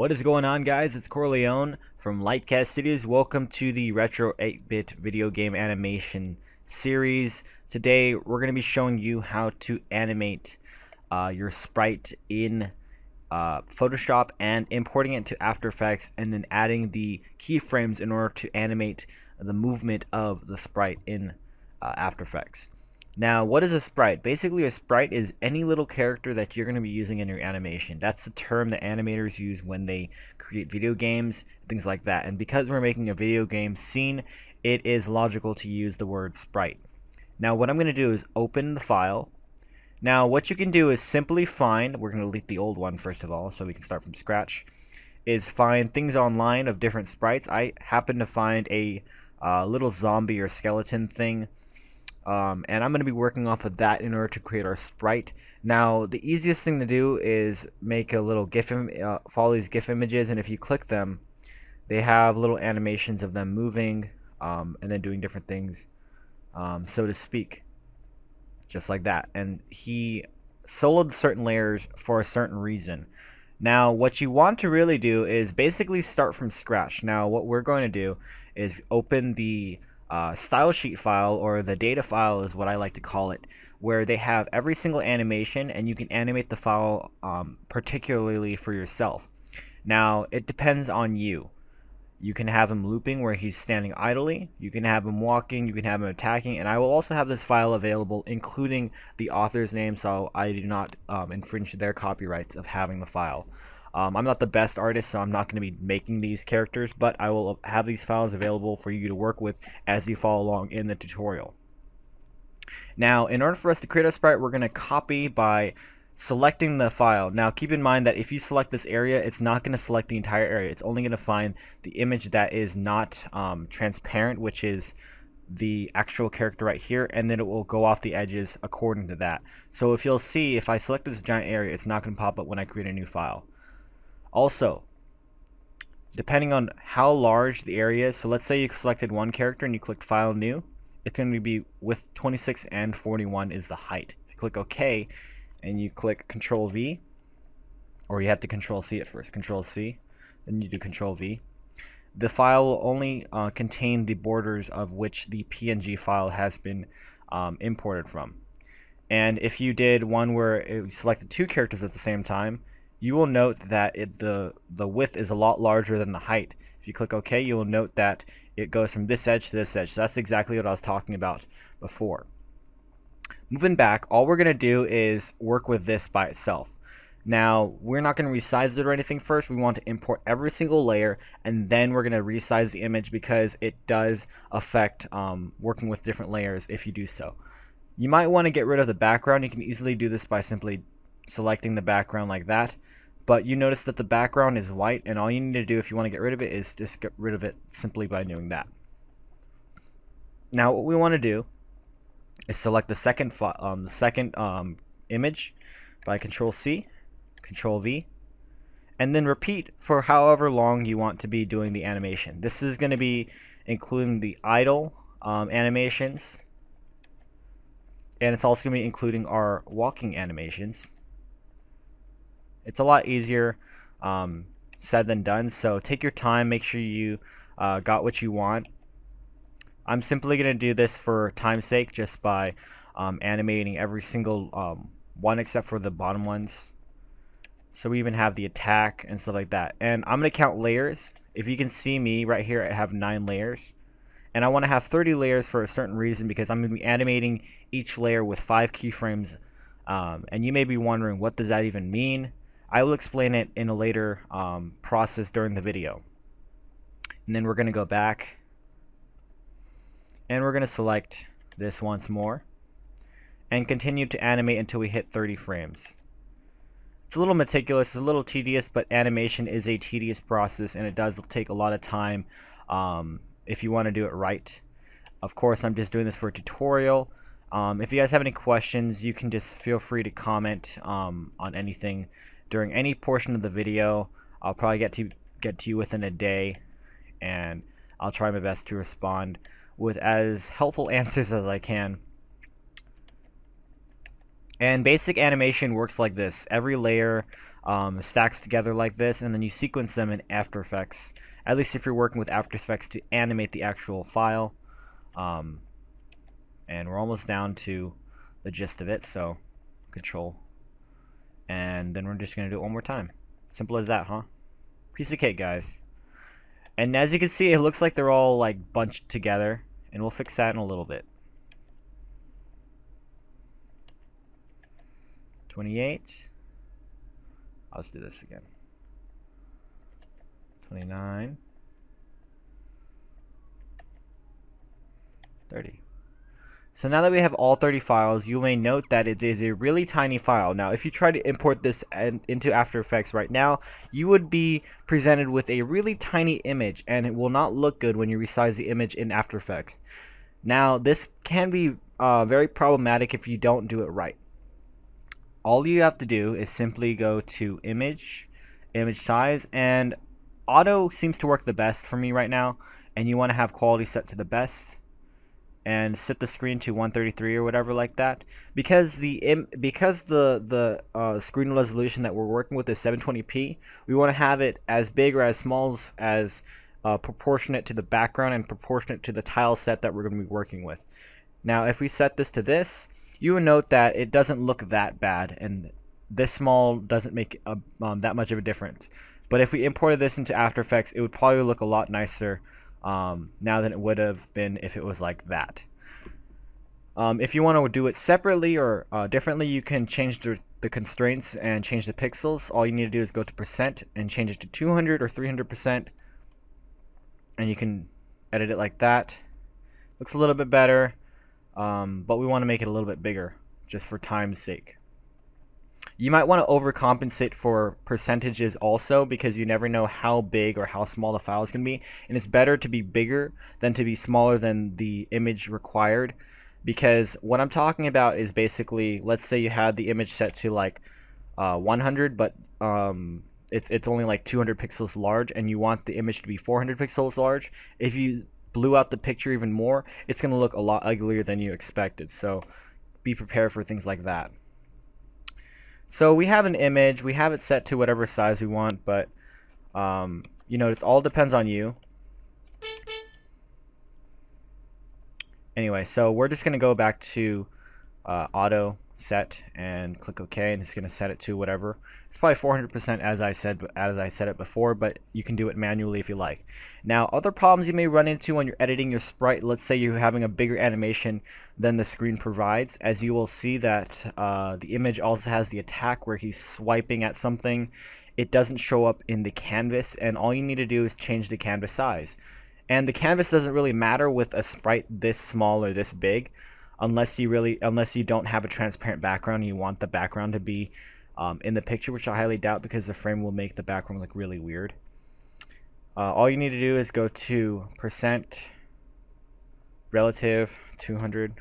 What is going on, guys? It's Corleone from LiteCast Studios. Welcome to the Retro 8-bit video game animation series. Today we're going to be showing you how to animate your sprite in Photoshop and importing it to After Effects, and then adding the keyframes in order to animate the movement of the sprite in After Effects. Now, what is a sprite? Basically, a sprite is any little character that you're going to be using in your animation. That's the term that animators use when they create video games, things like that. And because we're making a video game scene, it is logical to use the word sprite. Now, what I'm going to do is open the file. Now, what you can do is simply find, we're going to delete the old one first of all, so we can start from scratch, is find things online of different sprites. I happen to find a little zombie or skeleton thing. And I'm going to be working off of that in order to create our sprite. Now, the easiest thing to do is make a little follow these GIF images, and if you click them, they have little animations of them moving and then doing different things, so to speak, just like that. And he soloed certain layers for a certain reason. Now, what you want to really do is basically start from scratch. Now, what we're going to do is open the style sheet file, or the data file is what I like to call it, where they have every single animation, and you can animate the file particularly for yourself. Now, it depends on you. You can have him looping where he's standing idly, you can have him walking, you can have him attacking, and I will also have this file available including the author's name, so I do not infringe their copyrights of having the file. I'm not the best artist, so I'm not going to be making these characters, but I will have these files available for you to work with as you follow along in the tutorial. Now, in order for us to create a sprite, we're going to copy by selecting the file. Now, keep in mind that if you select this area, it's not going to select the entire area. It's only going to find the image that is not transparent, which is the actual character right here, and then it will go off the edges according to that. So if you'll see, if I select this giant area, it's not going to pop up when I create a new file. Also, depending on how large the area is, so let's say you selected one character and you clicked File New, it's going to be with 26 and 41 is the height. If you click OK and you click Control V, or you have to Control C at first, Control C, then you do Control V, the file will only contain the borders of which the PNG file has been imported from. And if you did one where it selected two characters at the same time, you will note that the width is a lot larger than the height. If you click OK, you will note that it goes from this edge to this edge. So that's exactly what I was talking about before. Moving back, all we're going to do is work with this by itself. Now, we're not going to resize it or anything first. We want to import every single layer, and then we're going to resize the image because it does affect working with different layers if you do so. You might want to get rid of the background. You can easily do this by simply selecting the background like that. But you notice that the background is white, and all you need to do if you want to get rid of it is just get rid of it simply by doing that. Now, what we want to do is select the second image by Control C, Control V, and then repeat for however long you want to be doing the animation. This is going to be including the idle animations, and it's also going to be including our walking animations. It's a lot easier said than done, so take your time, make sure you got what you want. I'm simply going to do this for time's sake, just by animating every single one except for the bottom ones. So we even have the attack and stuff like that. And I'm going to count layers. If you can see me right here, I have 9 layers. And I want to have 30 layers for a certain reason, because I'm going to be animating each layer with 5 keyframes. And you may be wondering, what does that even mean? I will explain it in a later process during the video. And then we're going to go back, and we're going to select this once more and continue to animate until we hit 30 frames. It's a little meticulous, it's a little tedious, but animation is a tedious process, and it does take a lot of time if you want to do it right. Of course, I'm just doing this for a tutorial. If you guys have any questions, you can just feel free to comment on anything during any portion of the video. I'll probably get to you within a day, and I'll try my best to respond with as helpful answers as I can. And basic animation works like this. Every layer stacks together like this, and then you sequence them in After Effects. At least if you're working with After Effects to animate the actual file. Um, and we're almost down to the gist of it, so Control. And then we're just going to do it one more time. Simple as that, huh? Piece of cake, guys. And as you can see, it looks like they're all like bunched together, and we'll fix that in a little bit. 28. Let's do this again. 29. 30. So now that we have all 30 files, you may note that it is a really tiny file. Now, if you try to import this into After Effects right now, you would be presented with a really tiny image, and it will not look good when you resize the image in After Effects. Now, this can be very problematic if you don't do it right. All you have to do is simply go to Image, Image Size, and Auto seems to work the best for me right now, and you want to have quality set to the best. And set the screen to 133 or whatever like that, because the screen resolution that we're working with is 720p. We want to have it as big or as small as proportionate to the background and proportionate to the tile set that we're going to be working with. Now, if we set this to this, you will note that it doesn't look that bad, and this small doesn't make that much of a difference. But if we imported this into After Effects, it would probably look a lot nicer now than it would have been if it was like that. If you want to do it separately or differently, you can change the constraints and change the pixels. All you need to do is go to percent and change it to 200 or 300%, and you can edit it like that. Looks a little bit better, but we want to make it a little bit bigger just for time's sake. You might want to overcompensate for percentages also, because you never know how big or how small the files can be, and it's better to be bigger than to be smaller than the image required. Because what I'm talking about is basically, let's say you had the image set to like 100, but it's only like 200 pixels large, and you want the image to be 400 pixels large. If you blew out the picture even more, it's going to look a lot uglier than you expected. So be prepared for things like that. So we have an image, we have it set to whatever size we want, but you know, it all depends on you. Anyway, so we're just going to go back to auto set and click OK, and it's going to set it to whatever. It's probably 400% as I said it before, but you can do it manually if you like. Now, other problems you may run into when you're editing your sprite, let's say you're having a bigger animation than the screen provides, as you will see that the image also has the attack where he's swiping at something. It doesn't show up in the canvas, and all you need to do is change the canvas size. And the canvas doesn't really matter with a sprite this small or this big, unless you don't have a transparent background and you want the background to be in the picture, which I highly doubt, because the frame will make the background look really weird. All you need to do is go to percent relative 200%.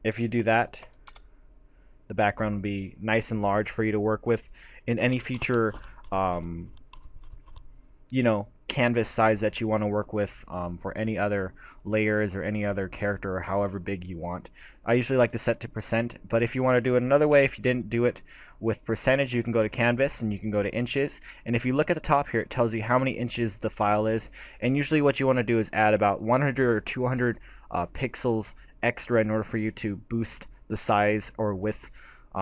If you do that, the background will be nice and large for you to work with in any future you know, canvas size that you want to work with for any other layers or any other character, or however big you want. I usually like to set to percent, but if you want to do it another way, if you didn't do it with percentage, you can go to canvas and you can go to inches, and if you look at the top here, it tells you how many inches the file is, and usually what you want to do is add about 100 or 200 pixels extra in order for you to boost the size or width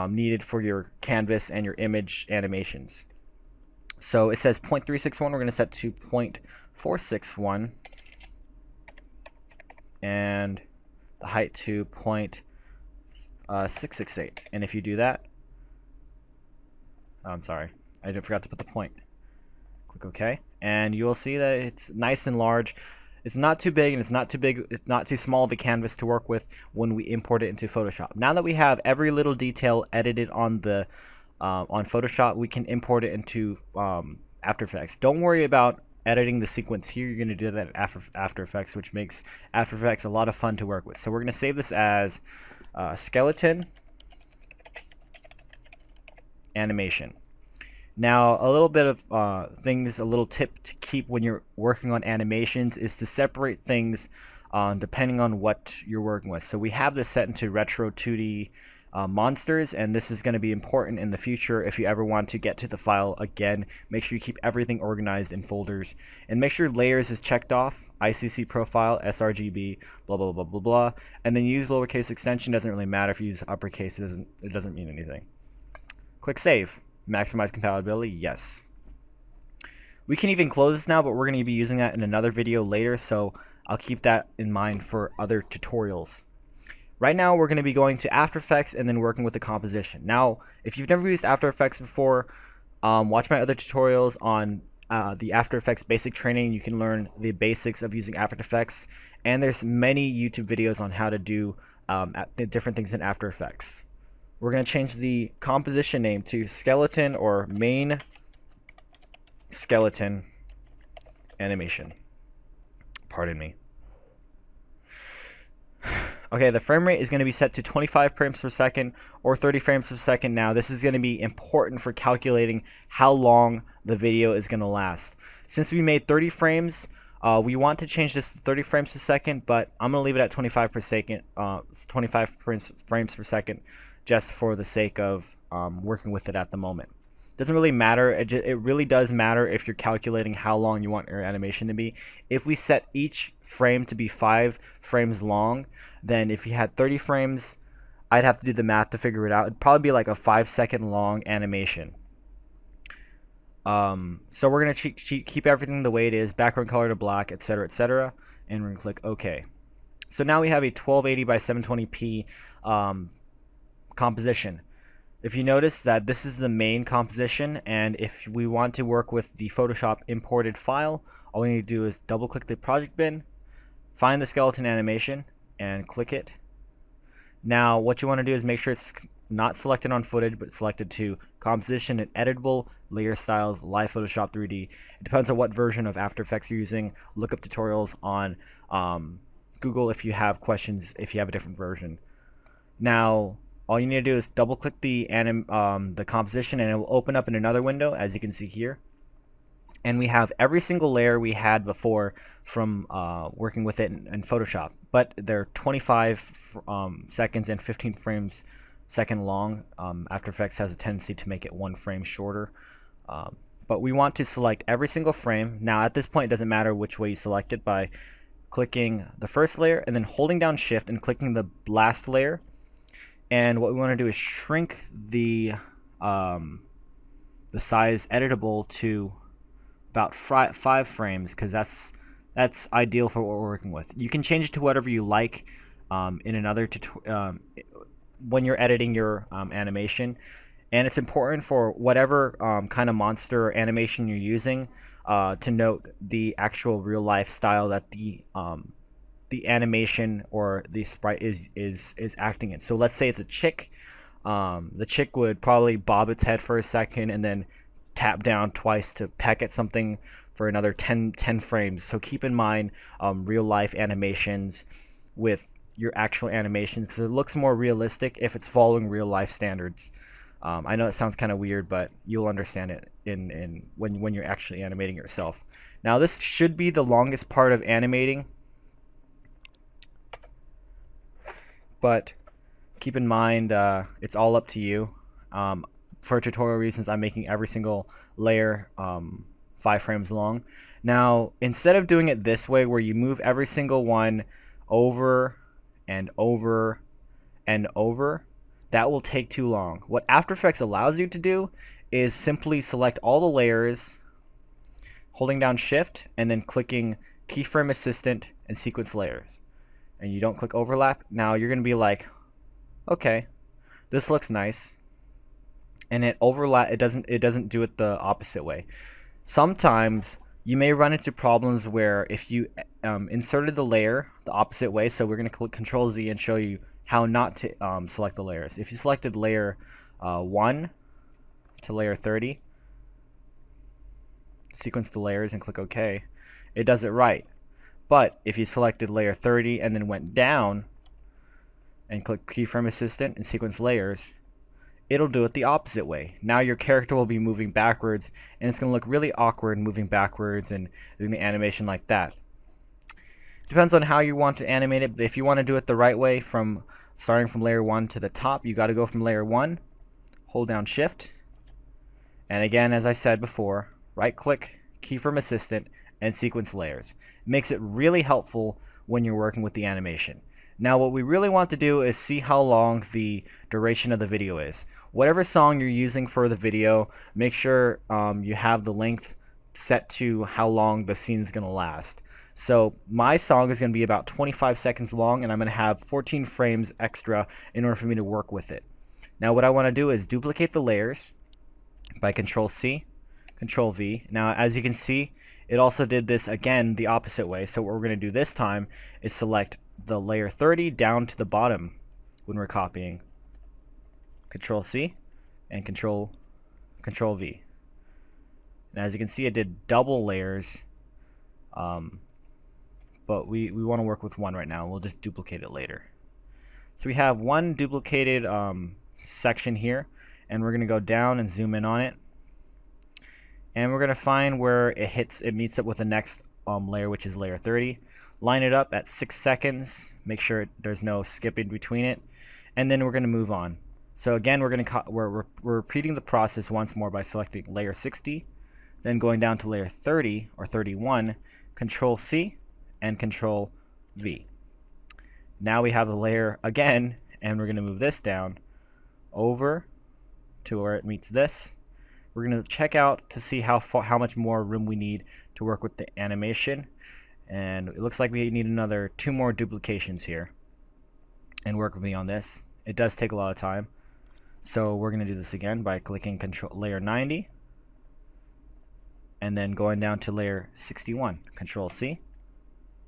needed for your canvas and your image animations. So it says 0.361, we're going to set to 0.461, and the height to 0.668. And if you do that, I'm sorry, I forgot to put the point. Click OK, and you will see that it's nice and large. It's not too big, and it's not too small of a canvas to work with when we import it into Photoshop. Now that we have every little detail edited on the on Photoshop, we can import it into After Effects. Don't worry about editing the sequence here. You're going to do that in After Effects, which makes After Effects a lot of fun to work with. So we're going to save this as skeleton animation. Now, a little bit of a little tip to keep when you're working on animations is to separate things depending on what you're working with. So we have this set into retro 2D monsters, and this is going to be important in the future if you ever want to get to the file again. Make sure you keep everything organized in folders, and make sure layers is checked off, ICC profile, sRGB, blah blah blah blah blah, and then use lowercase extension. Doesn't really matter if you use uppercase, it doesn't mean anything. Click save. Maximize compatibility, yes. We can even close this now, but we're going to be using that in another video later, so I'll keep that in mind for other tutorials. Right now, we're going to be going to After Effects and then working with the composition. Now, if you've never used After Effects before, watch my other tutorials on the After Effects basic training. You can learn the basics of using After Effects, and there's many YouTube videos on how to do different things in After Effects. We're going to change the composition name to skeleton or main skeleton animation. Pardon me. Okay, the frame rate is going to be set to 25 frames per second or 30 frames per second. Now, this is going to be important for calculating how long the video is going to last. Since we made 30 frames, we want to change this to 30 frames per second, but I'm going to leave it at 25 per second, 25 frames per second, just for the sake of working with it at the moment. Doesn't really matter. It really does matter if you're calculating how long you want your animation to be. If we set each frame to be 5 frames long, then if you had 30 frames, I'd have to do the math to figure it out. It'd probably be like a 5-second long animation. So we're going to keep everything the way it is, background color to black, etc., and we're going to click OK. So now we have a 1280 by 720p composition. If you notice that this is the main composition, and if we want to work with the Photoshop imported file, all we need to do is double click the project bin, find the skeleton animation, and click it. Now what you want to do is make sure it's not selected on footage, but selected to composition and editable, layer styles, live Photoshop 3D. It depends on what version of After Effects you're using. Look up tutorials on Google if you have questions, if you have a different version. Now all you need to do is double click the composition, and it will open up in another window, as you can see here. And we have every single layer we had before from working with it in Photoshop, but they're 25 seconds and 15 frames second long. After Effects has a tendency to make it 1 frame shorter. But we want to select every single frame. Now at this point, it doesn't matter which way you select it, by clicking the first layer and then holding down Shift and clicking the last layer. And what we want to do is shrink the size editable to about 5 frames, because that's ideal for what we're working with. You can change it to whatever you like in another when you're editing your animation, and it's important for whatever kind of monster or animation you're using to note the actual real life style that the animation or the sprite is acting in. So let's say it's a chick. The chick would probably bob its head for a second and then tap down twice to peck at something for another 10 frames. So keep in mind real life animations with your actual animations, because it looks more realistic if it's following real life standards. I know it sounds kind of weird, but you'll understand it when you're actually animating yourself. Now this should be the longest part of animating, but keep in mind it's all up to you. For tutorial reasons, I'm making every single layer 5 frames long. Now instead of doing it this way, where you move every single one over and over and over, that will take too long. What After Effects allows you to do is simply select all the layers, holding down Shift and then clicking Keyframe Assistant and Sequence Layers, and you don't click overlap. Now you're gonna be like, okay, this looks nice, and it doesn't do it the opposite way. Sometimes you may run into problems where if you inserted the layer the opposite way, so we're going to click Control Z and show you how not to select the layers. If you selected layer 1 to layer 30, sequence the layers and click OK, it does it right. But if you selected layer 30 and then went down and click Keyframe Assistant and Sequence Layers, it'll do it the opposite way. Now your character will be moving backwards, and it's going to look really awkward moving backwards and doing the animation like that. Depends on how you want to animate it, but if you want to do it the right way, from starting from layer 1 to the top, you got to go from layer 1, hold down shift, and again, as I said before, right click, keyframe assistant, and sequence layers. It makes it really helpful when you're working with the animation. Now what we really want to do is see how long the duration of the video is. Whatever song you're using for the video, make sure you have the length set to how long the scene is going to last. So my song is going to be about 25 seconds long, and I'm going to have 14 frames extra in order for me to work with it. Now what I want to do is duplicate the layers by Control C, Control V. Now as you can see, it also did this again the opposite way. So what we're going to do this time is select the layer 30 down to the bottom when we're copying. Control C and Control V. And as you can see, it did double layers, but we want to work with one right now. We'll just duplicate it later. So we have one duplicated section here, and we're going to go down and zoom in on it, and we're going to find where it meets up with the next layer, which is layer 30. Line it up at 6 seconds, make sure there's no skipping between it, and then we're going to move on. So again, we're repeating the process once more by selecting layer 60, then going down to layer 30 or 31, Control C and Control V. Now we have the layer again, and we're going to move this down over to where it meets this. We're going to check out to see how much more room we need to work with the animation, and it looks like we need another 2 more duplications here, and work with me on this. It does take a lot of time, so we're going to do this again by clicking layer 90 and then going down to layer 61. Control C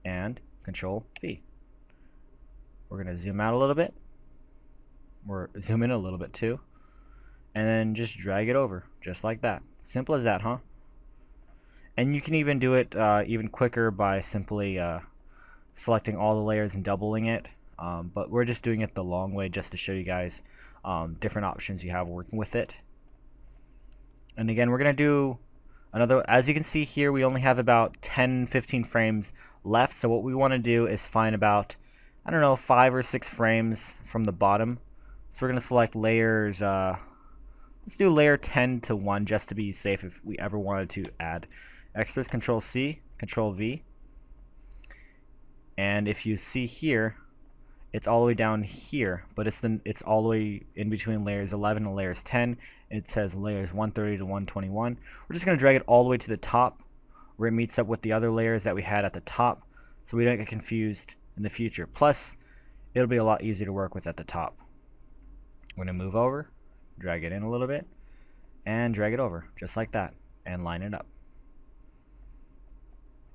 and Control V. We're going to zoom out a little bit. We're zoom in a little bit too, and then just drag it over just like that. Simple as that, huh? And you can even do it even quicker by simply selecting all the layers and doubling it, but we're just doing it the long way just to show you guys different options you have working with it. And again, we're going to do another. As you can see here, we only have about 10-15 frames left, so what we want to do is find about, I don't know, 5 or 6 frames from the bottom. So we're going to select layers, let's do layer 10 to 1 just to be safe if we ever wanted to add extras. Control C, Control V, and if you see here, it's all the way down here, but it's all the way in between layers 11 and layers 10. It says layers 130 to 121. We're just going to drag it all the way to the top where it meets up with the other layers that we had at the top, so we don't get confused in the future. Plus, it'll be a lot easier to work with at the top. We're going to move over, drag it in a little bit, and drag it over just like that, and line it up.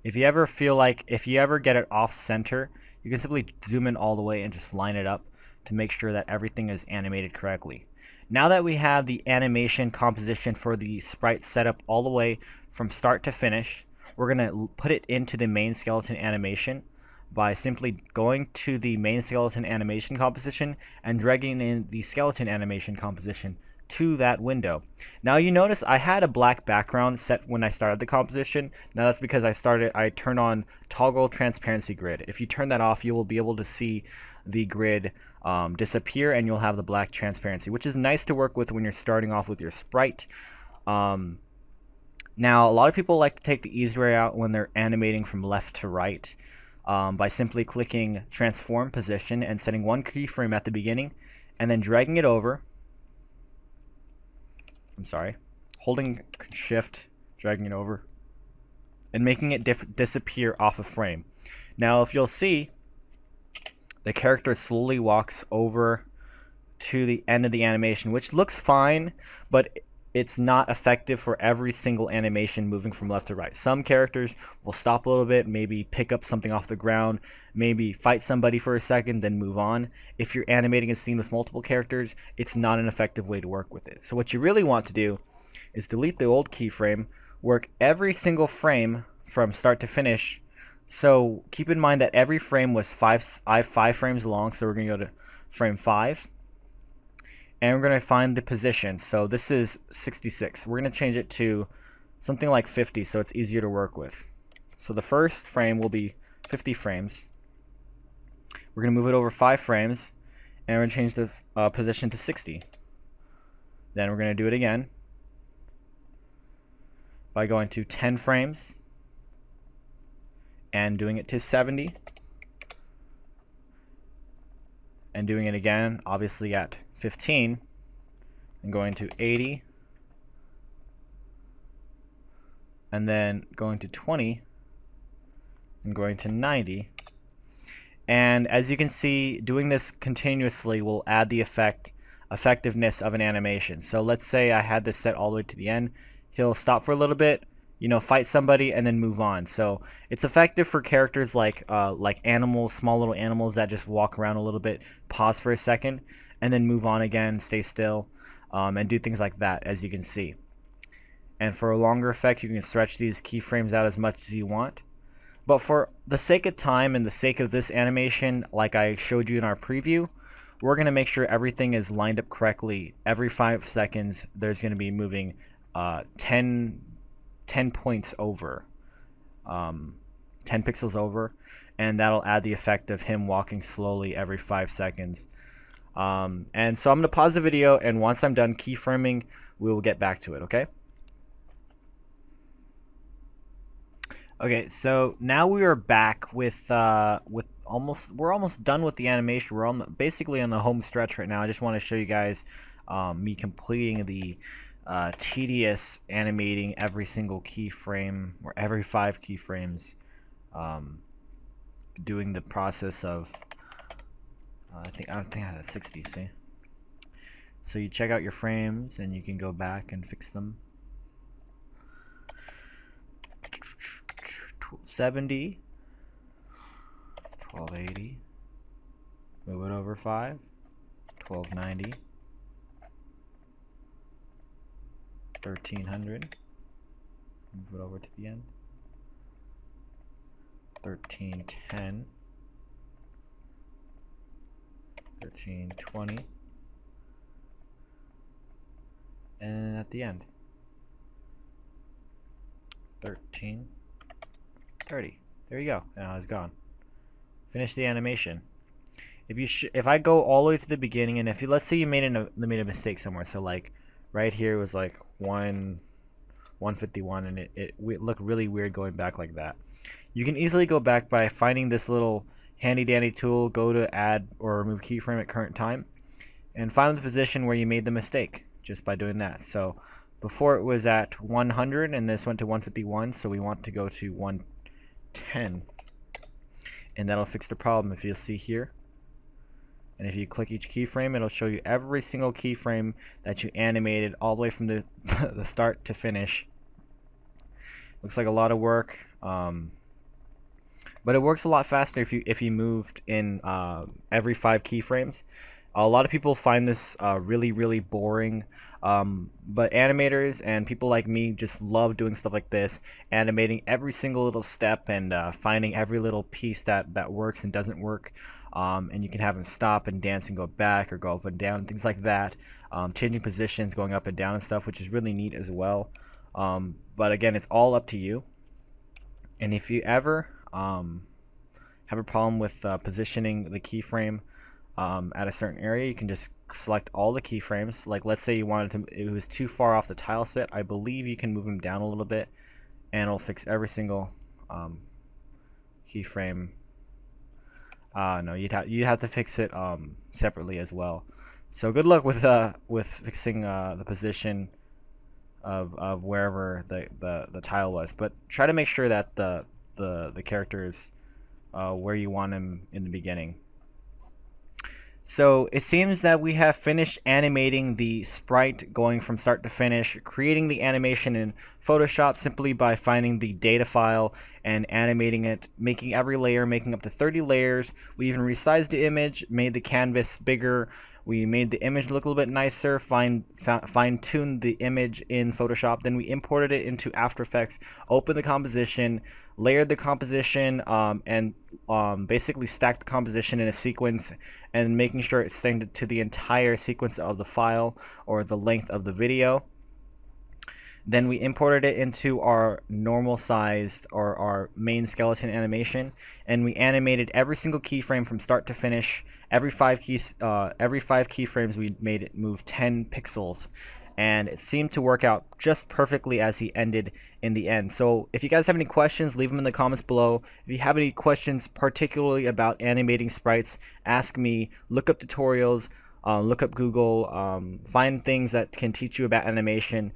If you ever get it off center, you can simply zoom in all the way and just line it up to make sure that everything is animated correctly. Now that we have the animation composition for the sprite set up all the way from start to finish, we're going to put it into the main skeleton animation by simply going to the main skeleton animation composition and dragging in the skeleton animation composition to that window. Now you notice I had a black background set when I started the composition. Now that's because I turned on toggle transparency grid. If you turn that off, you will be able to see the grid disappear, and you'll have the black transparency, which is nice to work with when you're starting off with your sprite. Now a lot of people like to take the easy way out when they're animating from left to right by simply clicking transform position and setting one keyframe at the beginning and then dragging it over. Holding shift, dragging it over, and making it disappear off a frame. Now if you'll see, the character slowly walks over to the end of the animation, which looks fine, but it's not effective for every single animation moving from left to right. Some characters will stop a little bit, maybe pick up something off the ground, maybe fight somebody for a second, then move on. If you're animating a scene with multiple characters, it's not an effective way to work with it. So what you really want to do is delete the old keyframe, work every single frame from start to finish. So keep in mind that every frame was 5 frames long, so we're going to go to frame 5. And we're going to find the position. So this is 66. We're going to change it to something like 50 so it's easier to work with. So the first frame will be 50 frames. We're going to move it over 5 frames, and we're going to change the position to 60. Then we're going to do it again by going to 10 frames and doing it to 70, and doing it again, obviously at 15, and going to 80, and then going to 20, and going to 90. And as you can see, doing this continuously will add the effectiveness of an animation. So let's say I had this set all the way to the end. He'll stop for a little bit, you know, fight somebody, and then move on. So it's effective for characters like animals, small little animals that just walk around a little bit, pause for a second, and then move on again, stay still, and do things like that, as you can see. And for a longer effect, you can stretch these keyframes out as much as you want. But for the sake of time and the sake of this animation, like I showed you in our preview, we're going to make sure everything is lined up correctly. Every 5 seconds, there's going to be moving 10 points over, 10 pixels over, and that'll add the effect of him walking slowly every 5 seconds. And so I'm going to pause the video, and once I'm done keyframing, we will get back to it, okay? Okay, so now we are back with we're almost done with the animation. We're basically on the home stretch right now. I just want to show you guys me completing the tedious animating every single keyframe, or every 5 keyframes, doing the process of I don't think I had 60. See, so you check out your frames and you can go back and fix them. 70, 1280, move it over 5, 1290, 1300, move it over to the end, 1310, 1320, and at the end 1330. There you go. Now it's gone. Finish the animation. If I go all the way to the beginning, and let's say you made a mistake somewhere, so like right here was like 151, and it looked really weird going back like that. You can easily go back by finding this little handy dandy tool, go to add or remove keyframe at current time, and find the position where you made the mistake just by doing that. So before it was at 100 and this went to 151, so we want to go to 110, and that'll fix the problem. If you'll see here, and if you click each keyframe, it'll show you every single keyframe that you animated all the way from the the start to finish. Looks like a lot of work, but it works a lot faster if you moved in every 5 keyframes. A lot of people find this really boring, but animators and people like me just love doing stuff like this, animating every single little step and finding every little piece that works and doesn't work. And you can have them stop and dance and go back or go up and down, things like that. Changing positions, going up and down and stuff, which is really neat as well. But again, it's all up to you. And if you ever have a problem with positioning the keyframe at a certain area, you can just select all the keyframes. Like let's say you wanted to, it was too far off the tile set, I believe you can move them down a little bit, and it'll fix every single keyframe. No, you'd have to fix it separately as well. So good luck with fixing the position of wherever the tile was, but try to make sure that the character is where you want him in the beginning. So it seems that we have finished animating the sprite, going from start to finish, creating the animation in Photoshop simply by finding the data file and animating it, making every layer, making up to 30 layers. We even resized the image, made the canvas bigger. We made the image look a little bit nicer, fine-tuned the image in Photoshop. Then we imported it into After Effects, opened the composition, layered the composition, and basically stacked the composition in a sequence, and making sure it's synced to the entire sequence of the file or the length of the video. Then we imported it into our normal sized or our main skeleton animation, and we animated every single keyframe from start to finish. Every five keyframes, we made it move 10 pixels, and it seemed to work out just perfectly as he ended in the end. So if you guys have any questions, leave them in the comments below. If you have any questions particularly about animating sprites, ask me. Look up tutorials, look up Google, find things that can teach you about animation.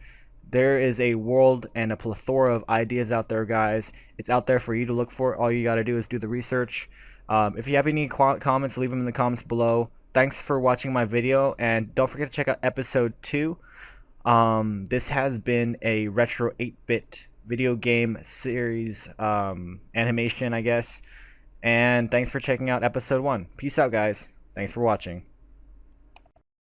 There is a world and a plethora of ideas out there, guys. It's out there for you to look for. All you got to do is do the research. If you have any comments, leave them in the comments below. Thanks for watching my video, and don't forget to check out episode 2. This has been a retro 8-bit video game series animation, I guess. And thanks for checking out episode 1. Peace out, guys. Thanks for watching.